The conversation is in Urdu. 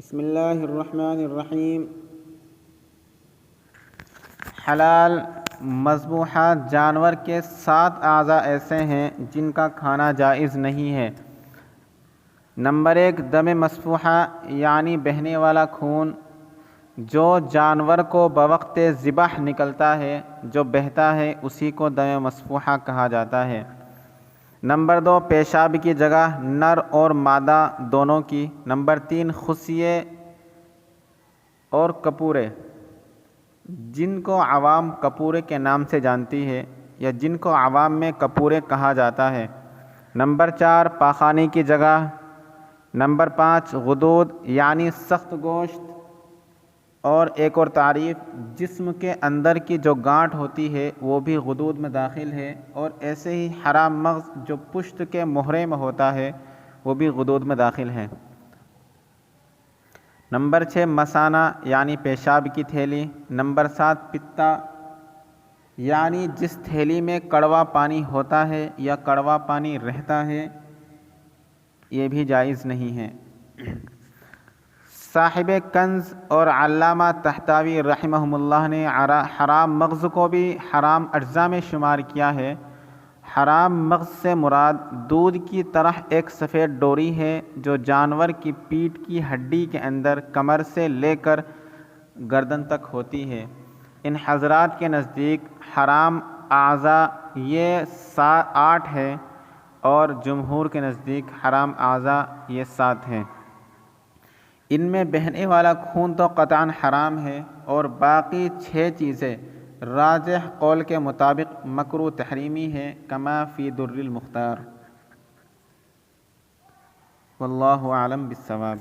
بسم اللہ الرحمن الرحیم۔ حلال مذبوحات جانور کے 7 اعضاء ایسے ہیں جن کا کھانا جائز نہیں ہے۔ نمبر 1، دم مسفوحہ یعنی بہنے والا خون، جو جانور کو بوقت ذبح نکلتا ہے، جو بہتا ہے اسی کو دم مسفوحہ کہا جاتا ہے۔ نمبر 2، پیشاب کی جگہ نر اور مادہ دونوں کی۔ نمبر 3، خصیے اور کپورے، جن کو عوام کپورے کے نام سے جانتی ہے یا جن کو عوام میں کپورے کہا جاتا ہے۔ نمبر 4، پاخانے کی جگہ۔ نمبر 5، غدود یعنی سخت گوشت، اور ایک اور تعریف، جسم کے اندر کی جو گانٹھ ہوتی ہے وہ بھی غدود میں داخل ہے، اور ایسے ہی حرام مغز جو پشت کے مہرے میں ہوتا ہے وہ بھی غدود میں داخل ہے۔ نمبر 6، مثانہ یعنی پیشاب کی تھیلی۔ نمبر 7، پتا یعنی جس تھیلی میں کڑوا پانی ہوتا ہے یا کڑوا پانی رہتا ہے، یہ بھی جائز نہیں ہے۔ صاحب کنز اور علامہ طحطاوی رحمہم اللہ نے حرام مغز کو بھی حرام اجزاء میں شمار کیا ہے۔ حرام مغز سے مراد دودھ کی طرح ایک سفید ڈوری ہے جو جانور کی پیٹھ کی ہڈی کے اندر کمر سے لے کر گردن تک ہوتی ہے۔ ان حضرات کے نزدیک حرام اعضاء یہ 8 ہے، اور جمہور کے نزدیک حرام اعضاء یہ 7 ہیں۔ ان میں بہنے والا خون تو قطعاً حرام ہے، اور باقی 6 چیزیں راجح قول کے مطابق مکروہ تحریمی ہے، کما فی در المختار۔ واللہ اعلم بالصواب۔